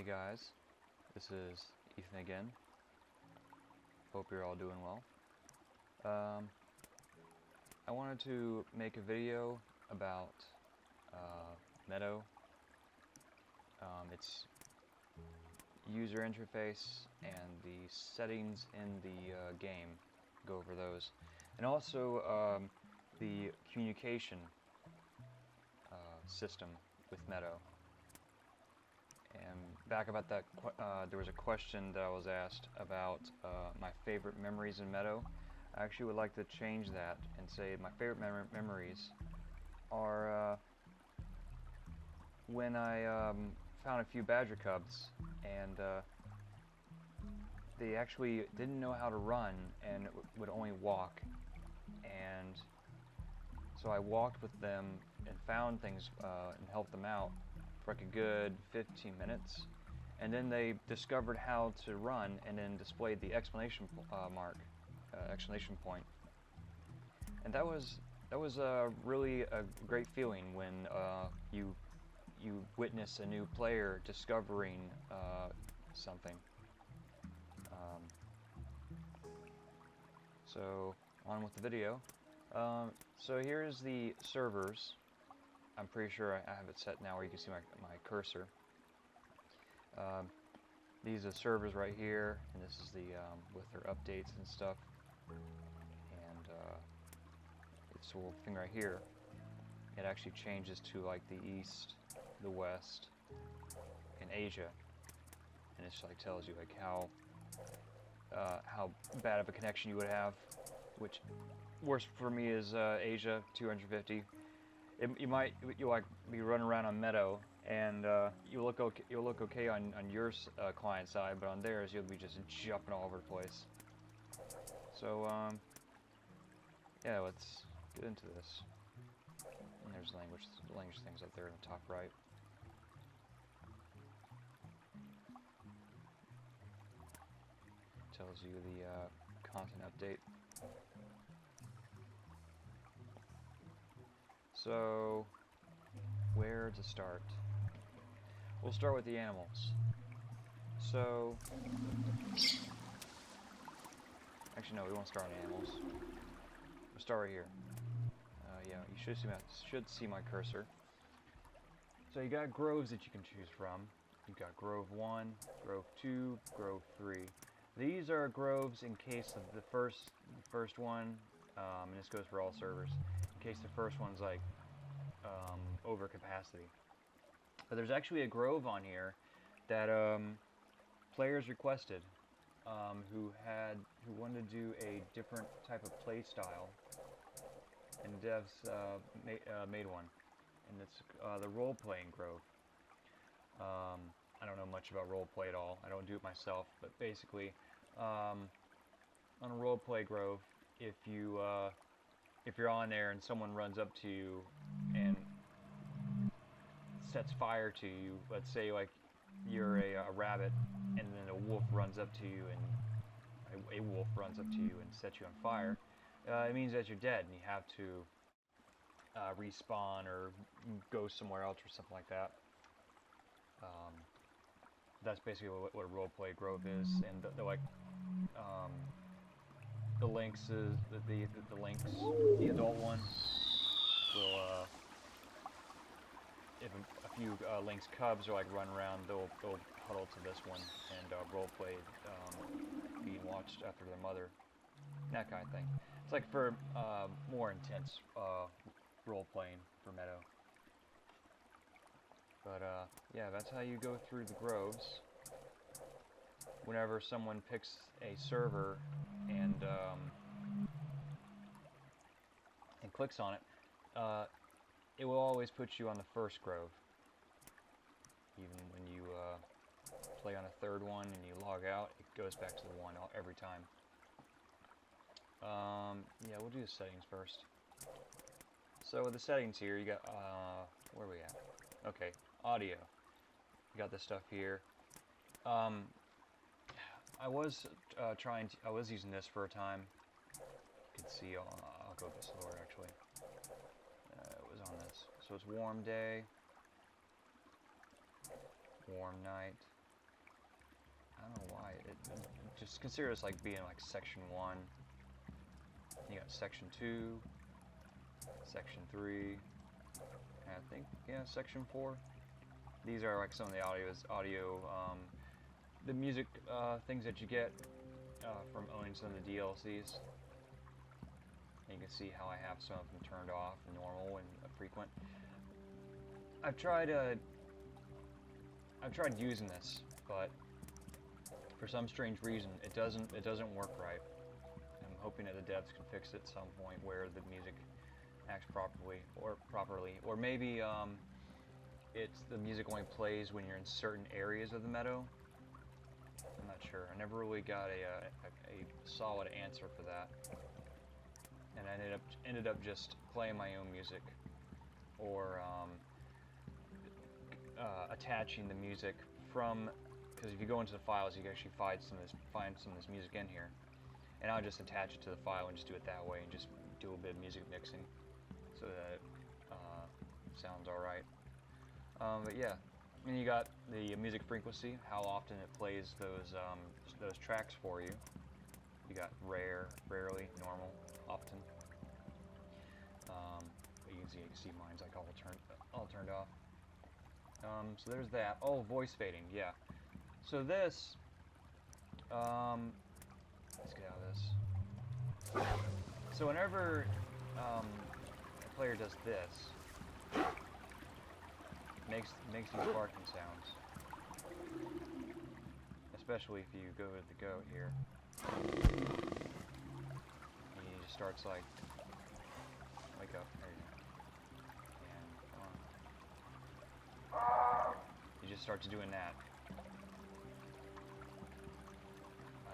Hey guys, this is Ethan again. Hope you're all doing well. I wanted to make a video about Meadow, its user interface and the settings in the game. Go over those, and also the communication system with Meadow. And back about that, there was a question that I was asked about my favorite memories in Meadow. I actually would like to change that and say my favorite memories are when I found a few badger cubs, and they actually didn't know how to run and would only walk. And so I walked with them and found things and helped them out for like a good 15 minutes, and then they discovered how to run and then displayed the exclamation point, and that was really a great feeling when you witness a new player discovering something. So on with the video. So here's the servers. I'm pretty sure I have it set now where you can see my cursor. These are servers right here, and this is the with their updates and stuff. And it's a little thing right here. It actually changes to like the East, the West, and Asia, and it just like tells you like how bad of a connection you would have. Which worst for me is Asia, 250. You'll like be running around on Meadow, and you'll look okay on your client side, but on theirs you'll be just jumping all over the place. So yeah, let's get into this. And there's language things up there in the top right. Tells you the content update. So, where to start? We'll start with the animals. So, actually no, we won't start on animals. We'll start right here. Yeah, you should see my cursor. So you got groves that you can choose from. You've got Grove 1, Grove 2, Grove 3. These are groves in case of the first one, and this goes for all servers, in case the first one's like over capacity. But there's actually a grove on here that players requested, who wanted to do a different type of play style, and devs made one, and it's the role-playing grove. I don't know much about roleplay at all. I don't do it myself, but basically, on a roleplay grove, if you're on there and someone runs up to you and sets fire to you, let's say like you're a rabbit, and then a wolf runs up to you and sets you on fire, it means that you're dead and you have to respawn or go somewhere else or something like that. That's basically what a roleplay grove is, and the lynx is the lynx, the adult one will if a few lynx cubs are like run around, they'll huddle to this one and roleplay being watched after their mother, that kind of thing. It's like for more intense role playing for Meadow. But yeah, that's how you go through the groves. Whenever someone picks a server and clicks on it, it will always put you on the first grove. Even when you play on a third one and you log out, it goes back to the one every time. Yeah, we'll do the settings first. So with the settings here, you got where are we at? Okay, audio. You got this stuff here. I was using this for a time. You can see. I'll go a bit slower actually. It was on this. So it's warm day, warm night, just consider this like being like section 1. You got section 2, section 3, and I think, yeah, section 4. These are like some of the audio, the music things that you get from owning some of the DLCs. And you can see how I have some of them turned off, normal and frequent. I've tried using this, but for some strange reason, it doesn't work right. I'm hoping that the devs can fix it at some point where the music acts properly, or maybe it's the music only plays when you're in certain areas of the meadow. I'm not sure. I never really got a solid answer for that, and I ended up just playing my own music, or attaching the music from, because if you go into the files, you can actually find some of this music in here, and I'll just attach it to the file and just do it that way, and just do a bit of music mixing so that it sounds all right. But yeah, and you got the music frequency, how often it plays those tracks for you. You got rarely, normal, often. But you can see mine's like all turned off. So there's that. Oh, voice fading, yeah. So this, let's get out of this. So whenever a player does this, makes these barking sounds, especially if you go to the goat here, and he just starts like, wake up, there you go, and come on. He just starts doing that.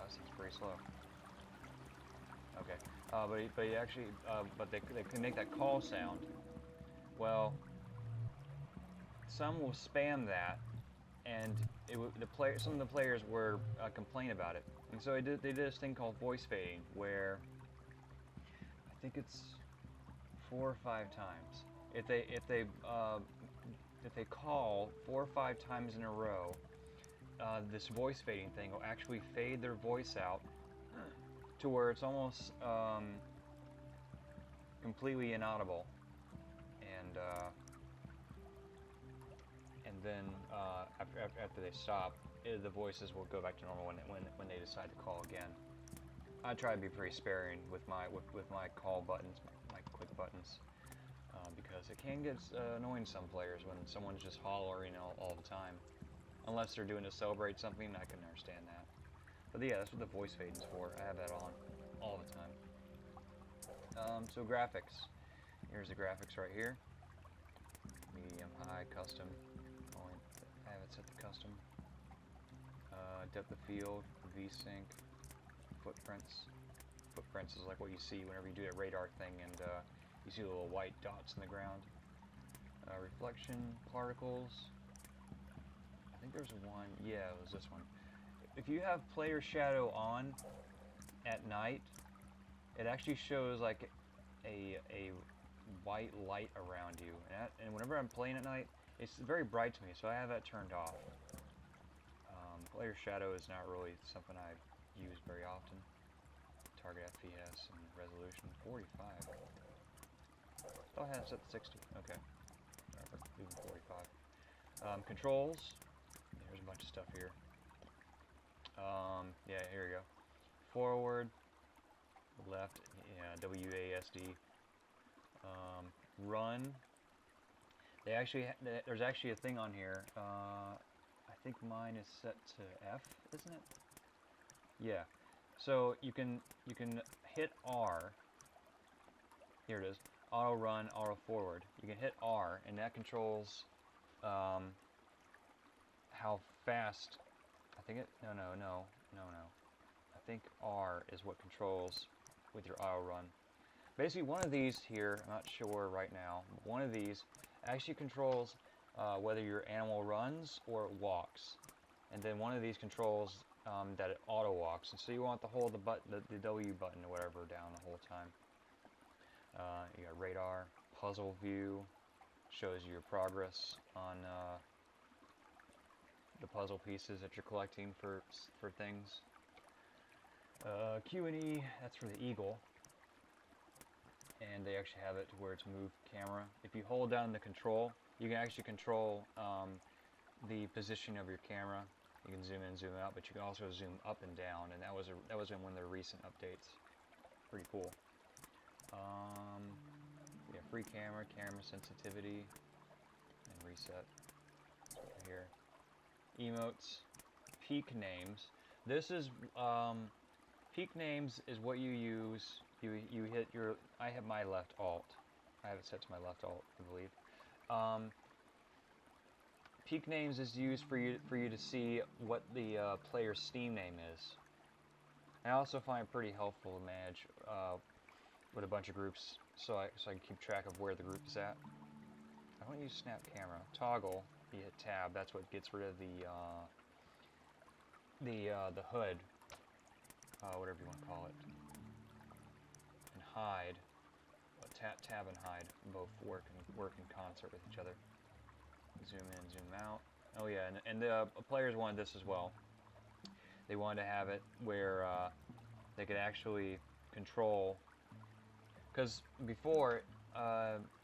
This seems pretty slow. Okay, but he actually, but they can make that call sound. Well, some will spam that, and some of the players were complaining about it, and so they did this thing called voice fading, where I think it's 4 or 5 times. If they call 4 or 5 times in a row, this voice fading thing will actually fade their voice out to where it's almost completely inaudible, and then after they stop, the voices will go back to normal when they decide to call again. I try to be pretty sparing with my call buttons, my click buttons, because it can get annoying to some players when someone's just hollering all the time. Unless they're doing to celebrate something, I can understand that. But yeah, that's what the voice fading's for. I have that on all the time. So graphics. Here's the graphics right here. Medium, high, custom. I have it set to custom. Depth of field, VSync, footprints. Footprints is like what you see whenever you do that radar thing, and you see the little white dots in the ground. Reflection, particles. I think there's one. Yeah, it was this one. If you have player shadow on at night, it actually shows like a white light around you, and whenever I'm playing at night, it's very bright to me, so I have that turned off. Player shadow is not really something I use very often. Target FPS and resolution 45. Oh, I have it set to 60. Okay, even 45. Controls. There's a bunch of stuff here. Yeah, here we go. Forward, left, yeah, WASD. Run. There's actually a thing on here. I think mine is set to F, isn't it? Yeah. So you can hit R. Here it is. Auto run, auto forward. You can hit R, and that controls how fast. I think it. No. I think R is what controls with your auto run. Basically, one of these here, I'm not sure right now, but one of these actually controls whether your animal runs or it walks. And then one of these controls that it auto walks. And so you want to hold the W button or whatever down the whole time. You got radar, puzzle view, shows you your progress on the puzzle pieces that you're collecting for things. Q and E, that's for the eagle, and they actually have it to where it's move camera. If you hold down the control, you can actually control the position of your camera. You can zoom in, zoom out, but you can also zoom up and down, and that was in one of their recent updates. Pretty cool. Yeah, free camera, camera sensitivity, and reset right here. Emotes, peak names. This is peak names is what you use. You hit your. I have my left alt. I have it set to my left alt, I believe. Peak names is used for you to see what the player's Steam name is. I also find it pretty helpful to manage with a bunch of groups, so I can keep track of where the group is at. I don't use snap camera. Toggle. You hit tab. That's what gets rid of the hood, whatever you want to call it. And hide. Tab and hide both work in concert with each other. Zoom in, zoom out. Oh yeah, and the players wanted this as well. They wanted to have it where they could actually control. Because before,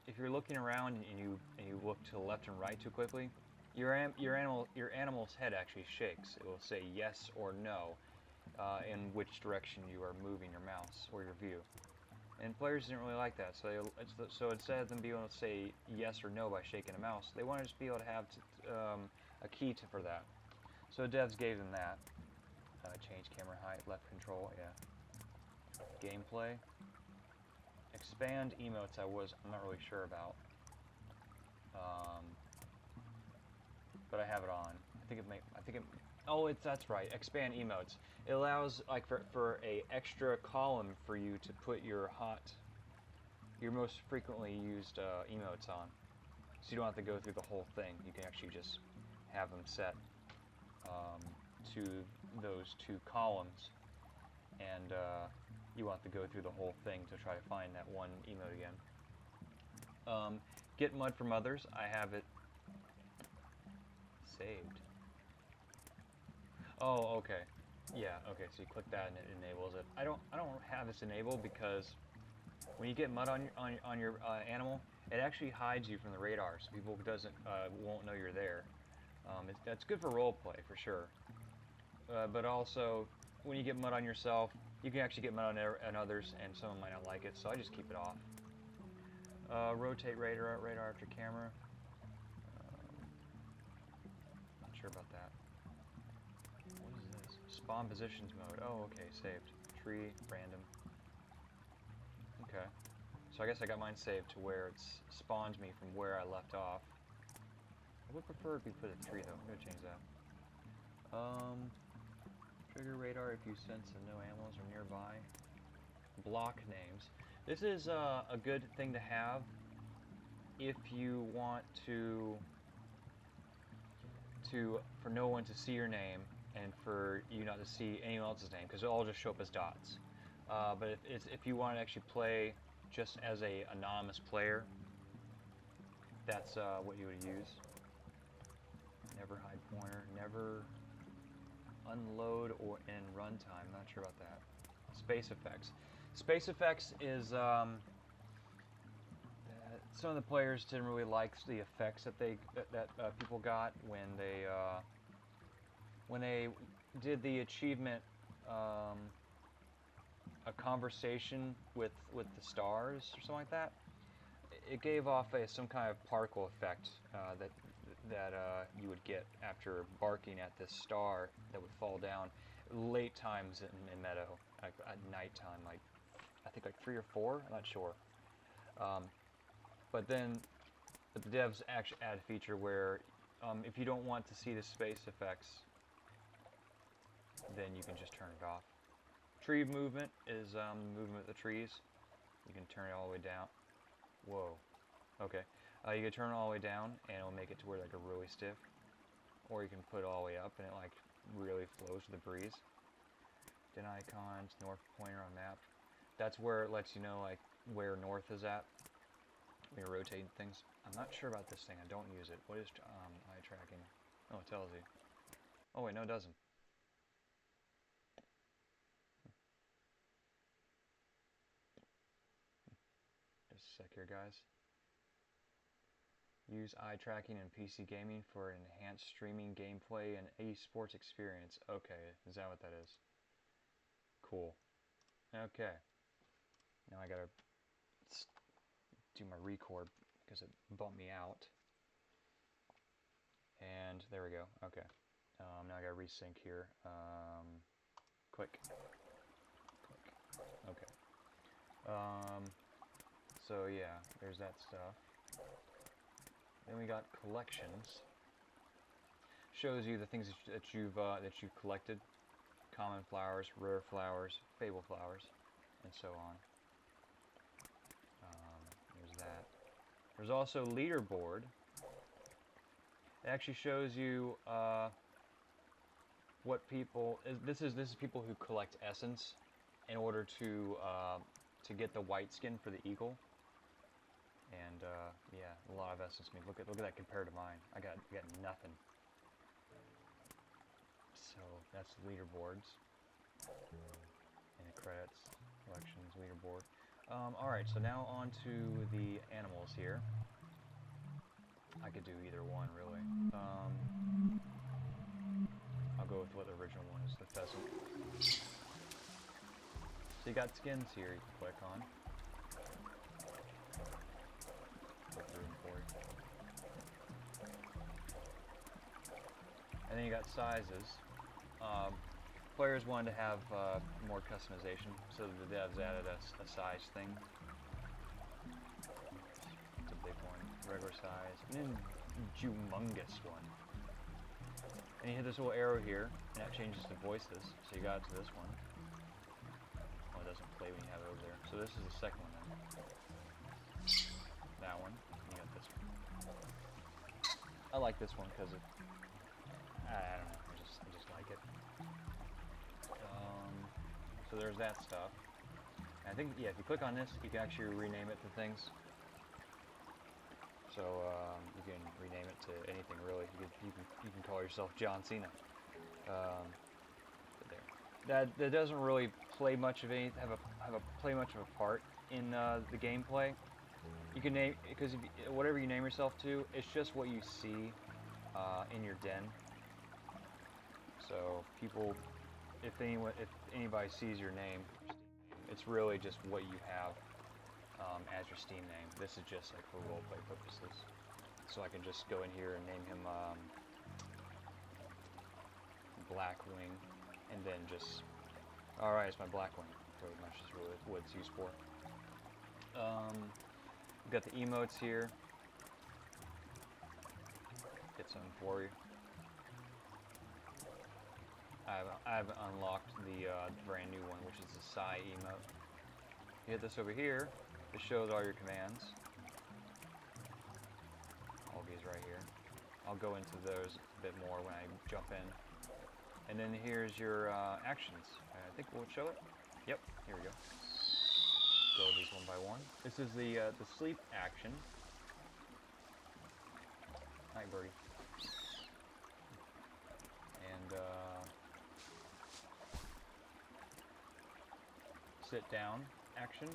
if you're looking around and you look to the left and right too quickly, your animal's head actually shakes. It will say yes or no in which direction you are moving your mouse or your view. And players didn't really like that, so instead of them being able to say yes or no by shaking a mouse, they wanted to just be able to have a key for that. So devs gave them that. Change camera height, left control, yeah. Gameplay. Expand emotes. I'm not really sure about, but I have it on. That's right. Expand emotes. It allows like for a extra column for you to put your most frequently used emotes on, so you don't have to go through the whole thing. You can actually just have them set to those two columns, and you want to go through the whole thing to try to find that one emote again. Get mud from others. I have it saved. Oh, okay. Yeah, okay, so you click that and it enables it. I don't have this enabled because when you get mud on your animal, it actually hides you from the radar, so people won't know you're there. That's good for roleplay for sure. But also, when you get mud on yourself, you can actually get mud on others, and someone might not like it, so I just keep it off. Rotate radar after camera. Not sure about that. What is this? Spawn positions mode. Oh, okay, saved. Tree, random. Okay. So I guess I got mine saved to where it spawns me from where I left off. I would prefer if we put a tree though. I'm gonna change that. Trigger radar if you sense that no animals are nearby. Block names. This is a good thing to have if you want for no one to see your name and for you not to see anyone else's name, because it'll all just show up as dots. But if you want to actually play just as a anonymous player, that's what you would use. Never hide pointer, never unload or in runtime. Not sure about that. Space effects. Space effects is some of the players didn't really like the effects that people got when they did the achievement, a conversation with the stars or something like that. It gave off some kind of particle effect that you would get after barking at this star that would fall down late times in Meadow, like at nighttime, like I think like 3 or 4, I'm not sure. But the devs actually add a feature where if you don't want to see the space effects, then you can just turn it off. Tree movement is movement of the trees. You can turn it all the way down. Whoa. Okay. You can turn it all the way down, and it'll make it to where like a really stiff. Or you can put it all the way up, and it like really flows with the breeze. Dim icons, north pointer on map. That's where it lets you know like where north is at when you're rotating things. I'm not sure about this thing. I don't use it. What is eye tracking? Oh, it tells you. Oh wait, no it doesn't. Just a sec here, guys. Use eye tracking in PC gaming for enhanced streaming gameplay and esports experience. Okay, is that what that is? Cool. Okay. Now I gotta do my record because it bumped me out. And there we go. Okay. Now I gotta resync here. Click. Click. Okay. So yeah, there's that stuff. Then we got collections. Shows you the things that you've collected: common flowers, rare flowers, fable flowers, and so on. There's that. There's also leaderboard. It actually shows you what people. This is people who collect essence in order to get the white skin for the eagle. And yeah, a lot of essence. I mean, look at that compared to mine. I got nothing. So that's the leaderboards and the credits, collections, leaderboard. All right, so now on to the animals here. I could do either one really. I'll go with what the original one is, the pheasant. So you got skins here you can click on. And then you got sizes. Players wanted to have more customization, so the devs added a size thing. It's a big one, regular size, and then humongous one. And you hit this little arrow here, and that changes the voices. So you got it to this one. Oh, it doesn't play when you have it over there. So this is the second one then. That one. And you got this one. I like this one because I don't know. I just like it. So there's that stuff. And I think yeah, if you click on this, you can actually rename it to things. So you can rename it to anything really. You can call yourself John Cena. There. That doesn't really play much of play much of a part in the gameplay. You can name because whatever you name yourself to, it's just what you see in your den. So people, if anybody sees your name, it's really just what you have as your Steam name. This is just like for roleplay purposes. So I can just go in here and name him Blackwing, and then just alright, it's my Blackwing. Pretty much is really what it's used for. We've got the emotes here. Get some for you. I've unlocked the brand new one, which is the Psy emote. You hit this over here, it shows all your commands. All these right here. I'll go into those a bit more when I jump in. And then here's your actions. I think we'll show it. Yep, here we go. Go these one by one. This is the sleep action. Hi, birdie. And sit down action.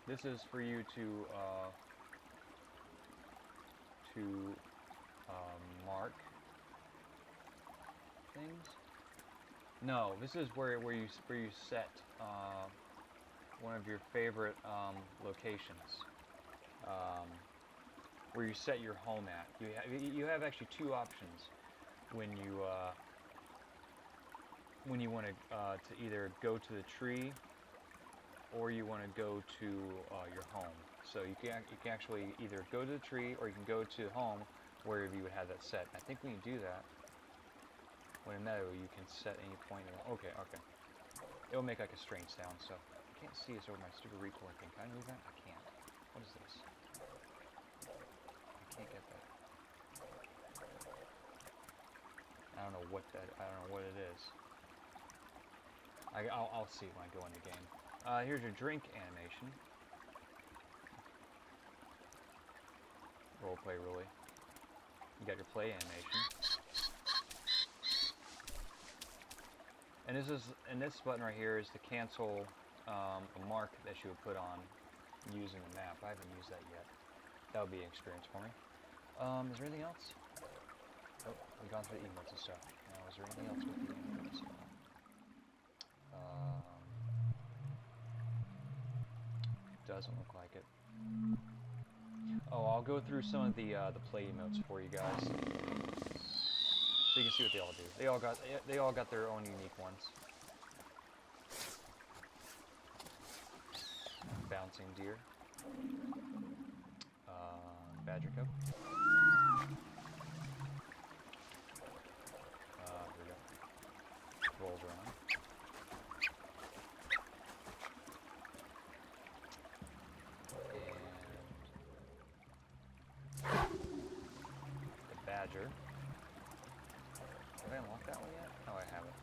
This is for you to mark things. No, this is where you set one of your favorite locations, where you set your home at. You have actually two options when you want to either go to the tree or you want to go to your home. So you can actually either go to the tree or you can go to home wherever you would have that set. I think when you do that, when in Meadow, you can set any point. Okay. It'll make like a strange sound, so I can't see this over my stupid record thing. Can I move that? I can't. What is this? I can't get that. I don't know what it is. I'll see when I go in the game. Here's your drink animation. Roleplay, really. You got your play animation. And this button right here is to cancel a mark that you would put on using the map. I haven't used that yet. That would be an experience for me. Is there anything else? Oh, we've gone through the emotes and stuff. Now, is there anything else with the emotes? Doesn't look like it. Oh, I'll go through some of the play emotes for you guys, so you can see what they all do. They all got their own unique ones. Bouncing deer. Badger cub. Here we go. Rolls around. And the badger. Have I unlocked that one yet? Oh, I haven't.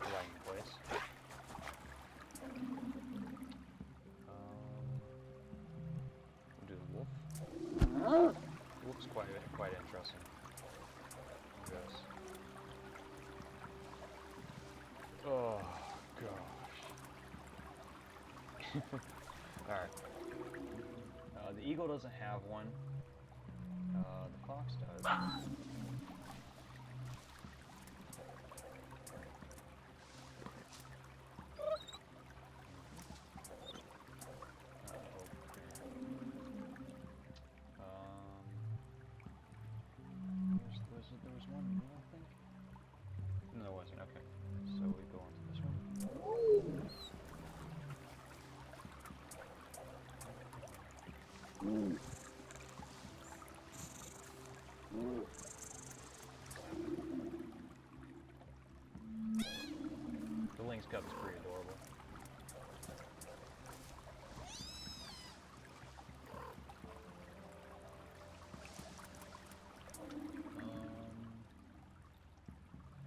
Right in place. We'll do the wolf. Wolf's quite interesting. Yes. Oh gosh. All right. The eagle doesn't have one. The fox does. There was one more, I think. No, there wasn't. Okay. So we go on to this one. The Lynx Cup is pretty adorable.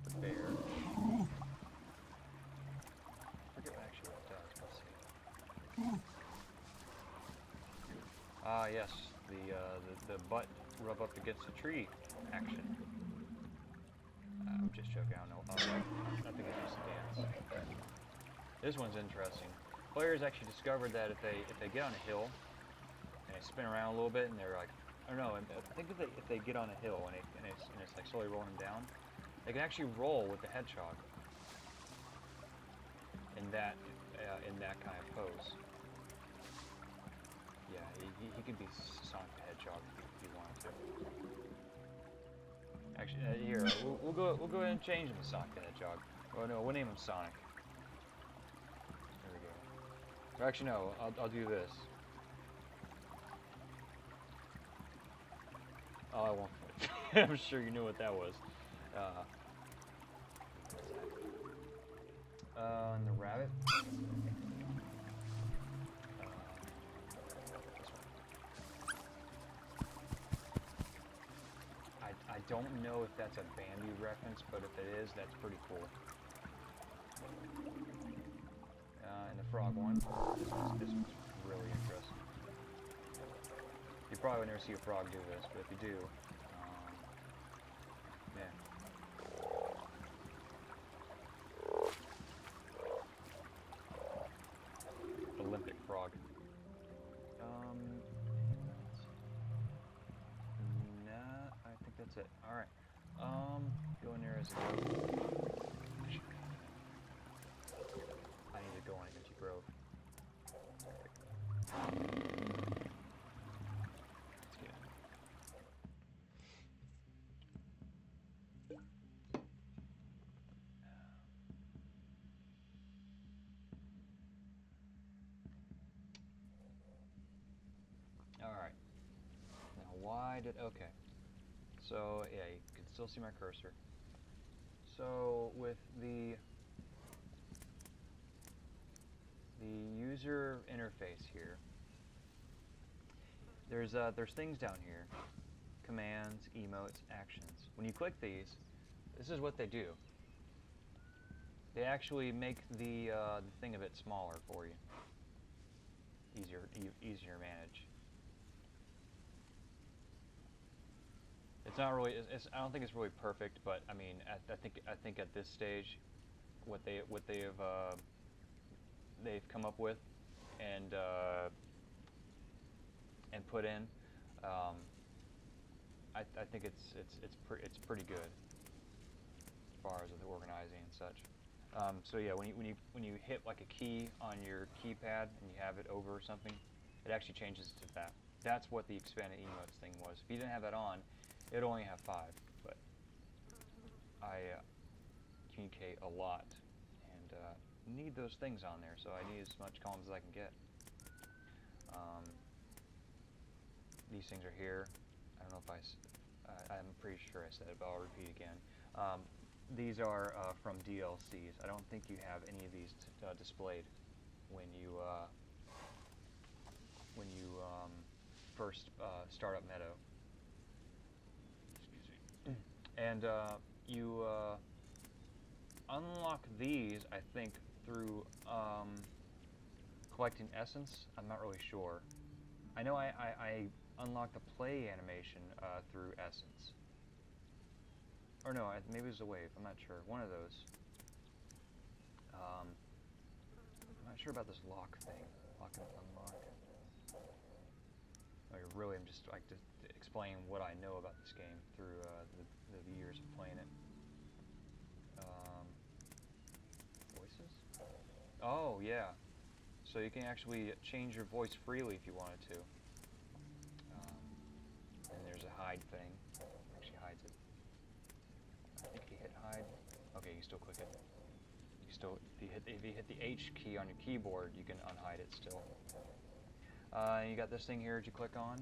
The bear. I forget actually what it does. Let's see. Ah, yes, the butt rub up against a tree action. I'm just joking. I don't know. I think it's just a dance. This one's interesting. Players actually discovered that if they get on a hill and they spin around a little bit and they're like, I don't know. I think if they get on a hill and it's like slowly rolling down, they can actually roll with the hedgehog in that kind of pose. Yeah, he could be Sonic the Hedgehog if you wanted to. Actually, here we'll go ahead and change him to Sonic the Hedgehog. Oh no, we'll name him Sonic. There we go. Or actually, no, I'll do this. Oh, I won't. I'm sure you knew what that was. And the rabbit. I don't know if that's a Bambi reference, but if it is, that's pretty cool. And the frog one. This one's really interesting. You probably would never see a frog do this, but if you do, yeah. Olympic frog. Nah, I think that's it. All right. Go in there as a grove. I need to go on an empty grove. Let's get it. All right. Now, why did... Okay. So, yeah, you can still see my cursor. So, with the user interface here, there's things down here. Commands, emotes, actions. When you click these, this is what they do. They actually make the thing a bit smaller for you. Easier to manage. It's not really. I don't think it's really perfect, but I mean, I think at this stage, what they've come up with, and put in, um, I think it's pretty good as far as the organizing and such. So yeah, when you hit like a key on your keypad and you have it over something, it actually changes to that. That's what the expanded emotes thing was. If you didn't have that on, it'd only have 5. But I communicate a lot and need those things on there, so I need as much columns as I can get. These things are here. I don't know if I'm pretty sure I said it, but I'll repeat again. These are from DLCs. I don't think you have any of these displayed when you first start up Meadow. Excuse me. And you unlock these, I think, through collecting essence. I'm not really sure. I know I unlocked the play animation through essence. Or no, maybe it was a wave. I'm not sure. One of those. I'm not sure about this lock thing. Lock and unlock. Like, really, I'm just like to explain what I know about this game through the years of playing it. Voices? Oh, yeah. So you can actually change your voice freely if you wanted to. And there's a hide thing. Actually hides it. I think if you hit hide, okay, you can still click it. You can still, if you hit the H key on your keyboard, you can unhide it still. You got this thing here that you click on.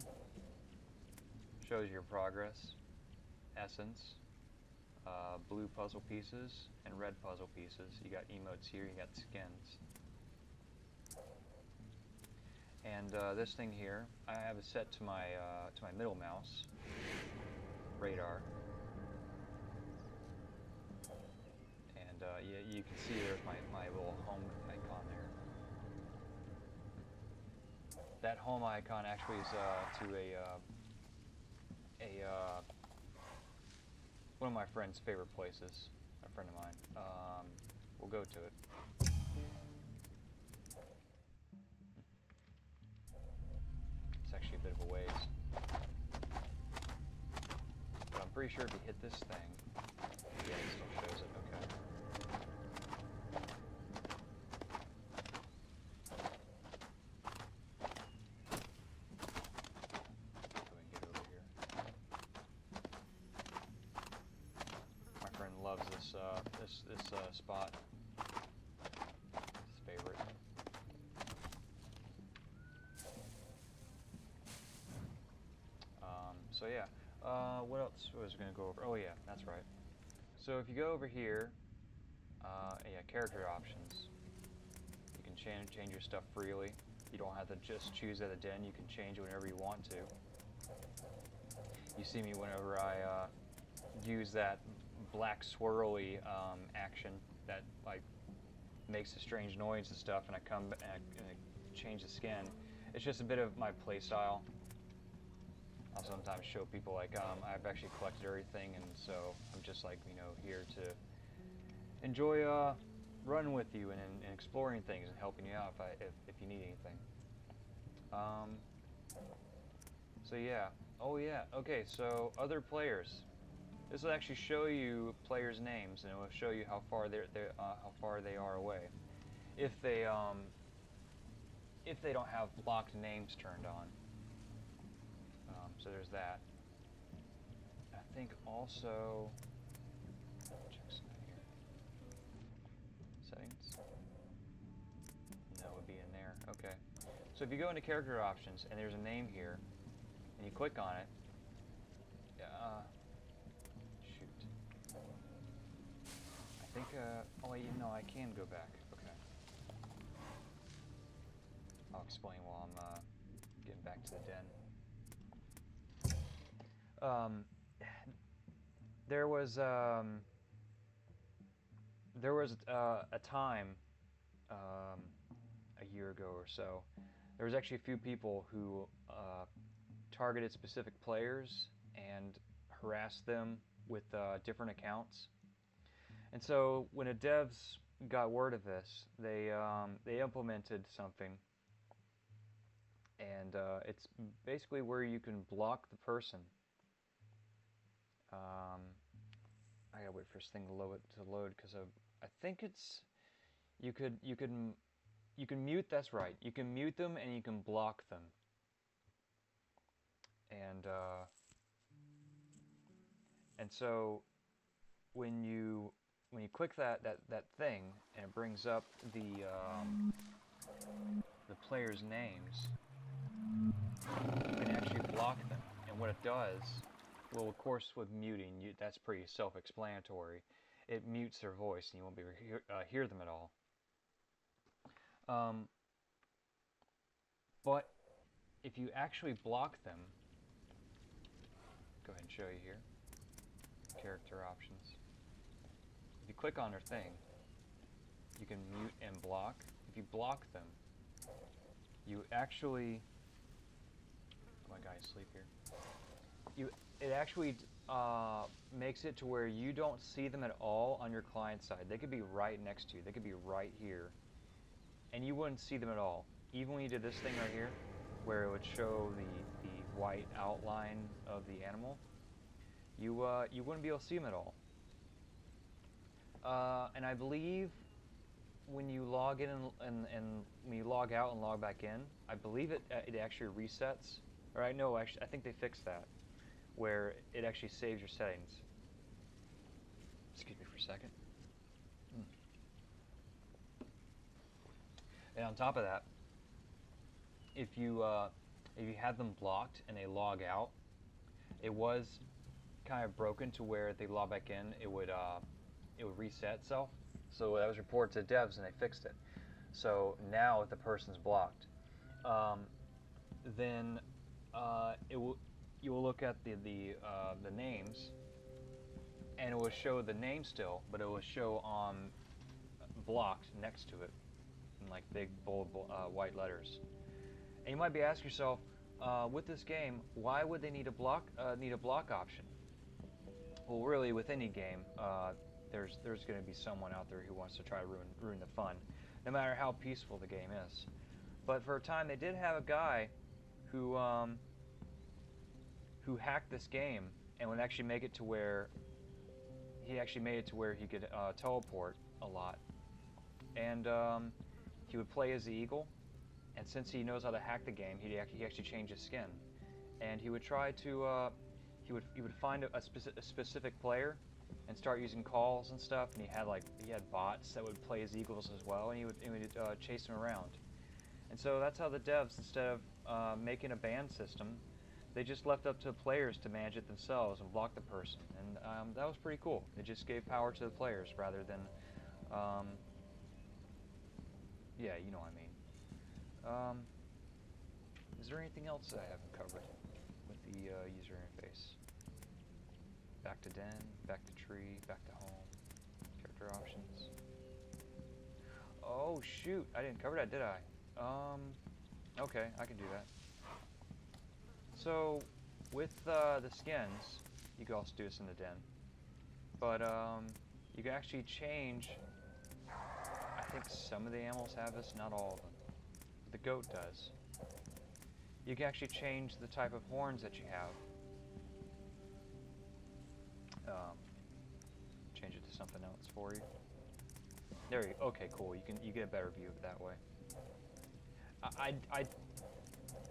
Shows your progress, essence, blue puzzle pieces, and red puzzle pieces. You got emotes here. You got skins. And this thing here, I have it set to my middle mouse radar. And you can see there's my little home icon there. That home icon actually is to one of my friend's favorite places. A friend of mine. We'll go to it. It's actually a bit of a ways. But I'm pretty sure if you hit this thing, yeah, it still shows it. Okay. Loves this spot. His favorite. So yeah. What else was I going to go over? Oh yeah, that's right. So if you go over here, yeah, character options. You can change your stuff freely. You don't have to just choose at a den. You can change it whenever you want to. You see me whenever I use that black swirly action that like makes a strange noise and stuff, and I come and I change the skin. It's just a bit of my play style. I'll sometimes show people like I've actually collected everything, and so I'm just like, you know, here to enjoy running with you and exploring things and helping you out if you need anything. So yeah. Oh yeah. Okay. So other players. This will actually show you players' names, and it will show you how far they are away. If they don't have blocked names turned on. So there's that. I think also check something here. Settings. No, it would be in there. Okay. So if you go into character options and there's a name here, and you click on it. I think, oh wait, no, I can go back. Okay. I'll explain while I'm getting back to the den. There was a time a year ago or so. There was actually a few people who targeted specific players and harass them with different accounts. And so when the devs got word of this, they implemented something, and it's basically where you can block the person. I gotta wait for this thing to load because I think it's you can mute. That's right. You can mute them and you can block them. And so when you click that thing and it brings up the players' names, you can actually block them. And what it does, well, of course, with muting, that's pretty self-explanatory. It mutes their voice, and you won't be able to hear them at all. But if you actually block them, go ahead and show you here. Character options. If you click on their thing, you can mute and block. If you block them, you actually... Oh, my guy's asleep here. It actually makes it to where you don't see them at all on your client side. They could be right next to you. They could be right here. And you wouldn't see them at all. Even when you did this thing right here, where it would show the white outline of the animal, you wouldn't be able to see them at all. And I believe when you log in and when you log out and log back in, I believe it actually resets. Or I think they fixed that, where it actually saves your settings. Excuse me for a second. And on top of that, if you had them blocked and they log out, it was kind of broken to where if they log back in, it would reset itself. So that was reported to devs and they fixed it. So now if the person's blocked, then you will look at the names, and it will show the name still, but it will show blocked next to it in like big bold white letters. And you might be asking yourself, with this game, why would they need a block option? Well, really, with any game, there's going to be someone out there who wants to try to ruin the fun, no matter how peaceful the game is. But for a time, they did have a guy who hacked this game and would actually make it to where he could teleport a lot, and he would play as the eagle. And since he knows how to hack the game, he actually changed his skin, and he would try to he would find a specific player and start using calls and stuff. And he had bots that would play as eagles as well, and he would chase them around. And so that's how the devs, instead of making a ban system, they just left up to players to manage it themselves and block the person. And that was pretty cool. It just gave power to the players rather than, yeah, you know what I mean. Is there anything else that I haven't covered with the user interface? Back to den, back to tree, back to home, character options. Oh shoot, I didn't cover that, did I? Okay, I can do that. So, with the skins, you can also do this in the den. But you can actually change. I think some of the animals have this, not all of them. The goat does. You can actually change the type of horns that you have. Change it to something else for you. There you go. Okay, cool. You get a better view of it that way.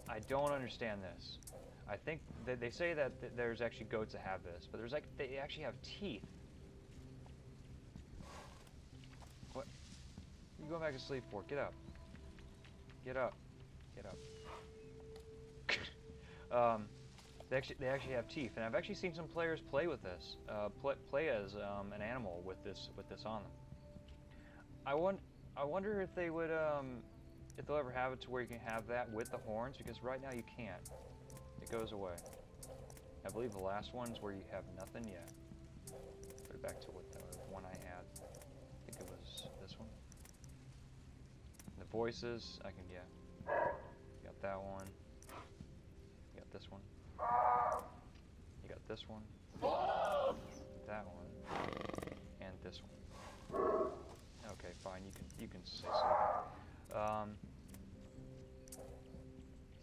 I don't understand this. I think that they say that there's actually goats that have this, but they actually have teeth. What? You going back to sleep for? Get up. Get up. Get up. They actually have teeth, and I've actually seen some players play with this. Play as an animal with this on them. I wonder if they would if they'll ever have it to where you can have that with the horns, because right now you can't. It goes away. I believe the last one's where you have nothing yet. Put it back to what the one I had. I think it was this one. The voices, I can, yeah. You got that one. You got this one. You got this one, that one, and this one. Okay, fine. You can say so.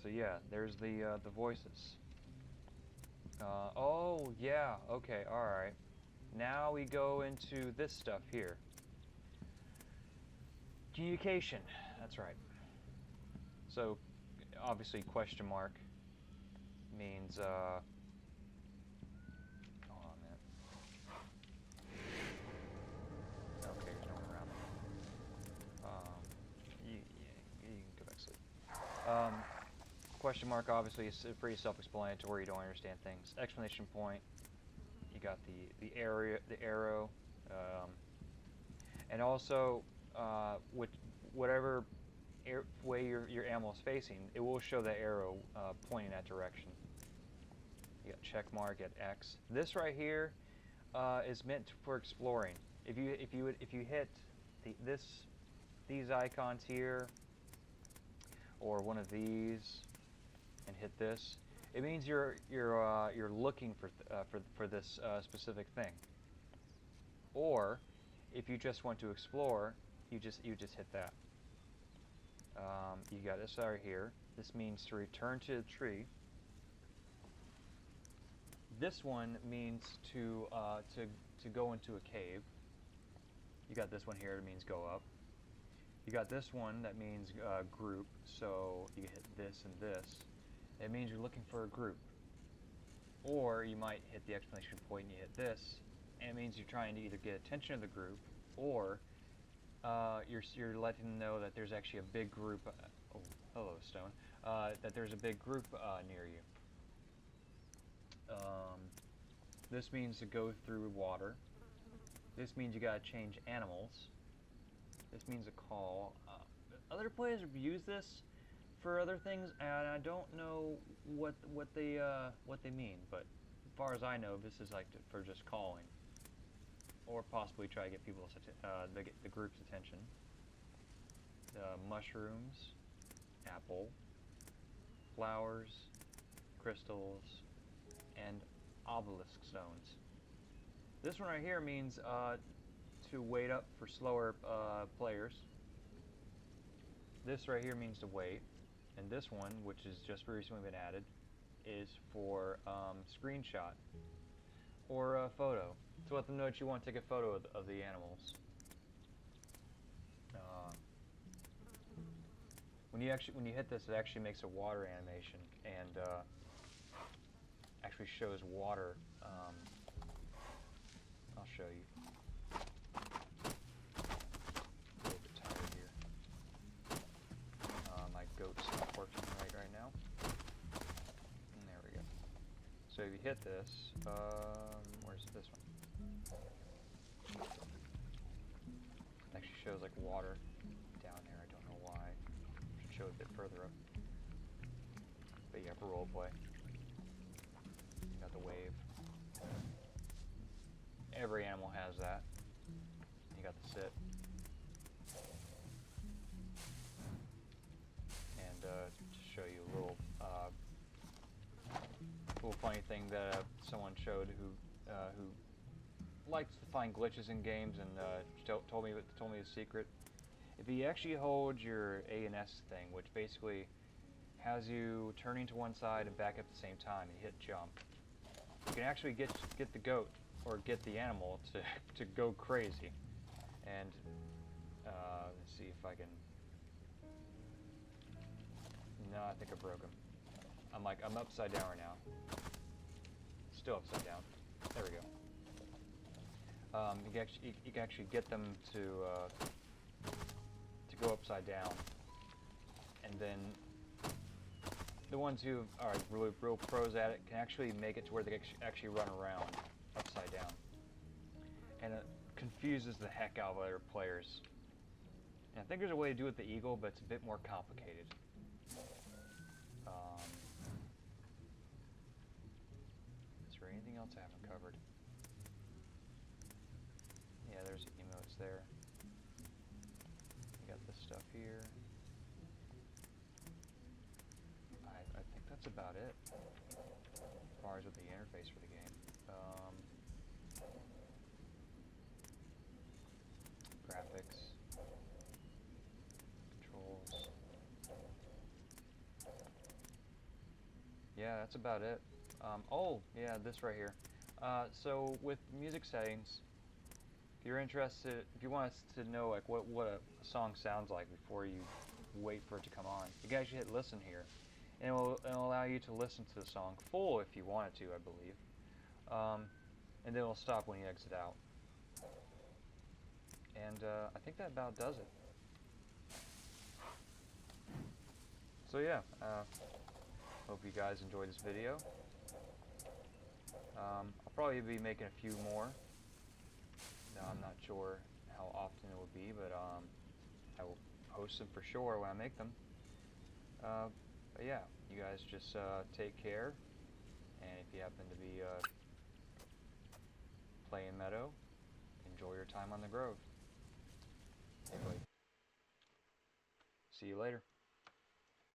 So yeah, there's the voices. Oh yeah. Okay. All right. Now we go into this stuff here. Communication. That's right. So obviously question mark means hold on a minute. Okay, there's no one around. You can go back to sleep. Question mark obviously is pretty self-explanatory. You don't understand things. Exclamation point. You got the arrow, and also with whatever way your animal is facing, it will show the arrow pointing that direction. You got check mark at X. This right here is meant for exploring. If you hit these icons here, or one of these, and hit this, it means you're looking for this specific thing. Or if you just want to explore, you just hit that. You got this right here. This means to return to the tree. This one means to go into a cave. You got this one here. It means go up. You got this one that means group. So you hit this and this. It means you're looking for a group. Or you might hit the exclamation point and you hit this, and it means you're trying to either get attention of the group, or you're letting them know that there's actually a big group. Oh, hello, Stone. That there's a big group near you. This means to go through water. This means you gotta change animals. This means a call. Other players have used this for other things, and I don't know what they mean. But as far as I know, this is like for just calling, or possibly try to get people's the group's attention. Mushrooms, apple, flowers, crystals, and obelisk stones. This one right here means to wait up for slower players. This right here means to wait. And this one, which has just recently been added, is for screenshot or a photo. To let them know that you want to take a photo of the animals. When you hit this, it actually makes a water animation and actually shows water. I'll show you. A little bit tired here. My goat's not working right now. And there we go. So if you hit this, where's this one? It actually shows like water down there. I don't know why. Should show it a bit further up. But yeah, for roleplay. You got the wave. Every animal has that. You got the sit. And to show you a little funny thing that someone showed who likes to find glitches in games, and told me the secret. If you actually hold your A and S thing, which basically has you turning to one side and back at the same time, and you hit jump, you can actually get the goat or get the animal to go crazy. And let's see if I can. No, I think I broke him. I'm upside down right now. Still upside down. There we go. You can actually get them to go upside down, and then the ones who are really real pros at it can actually make it to where they actually run around upside down, and it confuses the heck out of other players. And I think there's a way to do it with the eagle, but it's a bit more complicated. Is there anything else I haven't covered? Yeah, there's emotes there. You got this stuff here. I think that's about it, as far familiarized with the interface for the game. Graphics, controls. Yeah, that's about it. Oh, yeah, this right here. So with music settings, if you're interested, if you want us to know like what a song sounds like before you wait for it to come on, you can actually hit listen here, and it'll allow you to listen to the song full if you wanted to, I believe. And then it'll stop when you exit out. And I think that about does it. So yeah, hope you guys enjoyed this video. I'll probably be making a few more. No, I'm not sure how often it will be, but I will post them for sure when I make them. But yeah, you guys just take care, and if you happen to be playing Meadow, enjoy your time on the Grove. Anyway, see you later.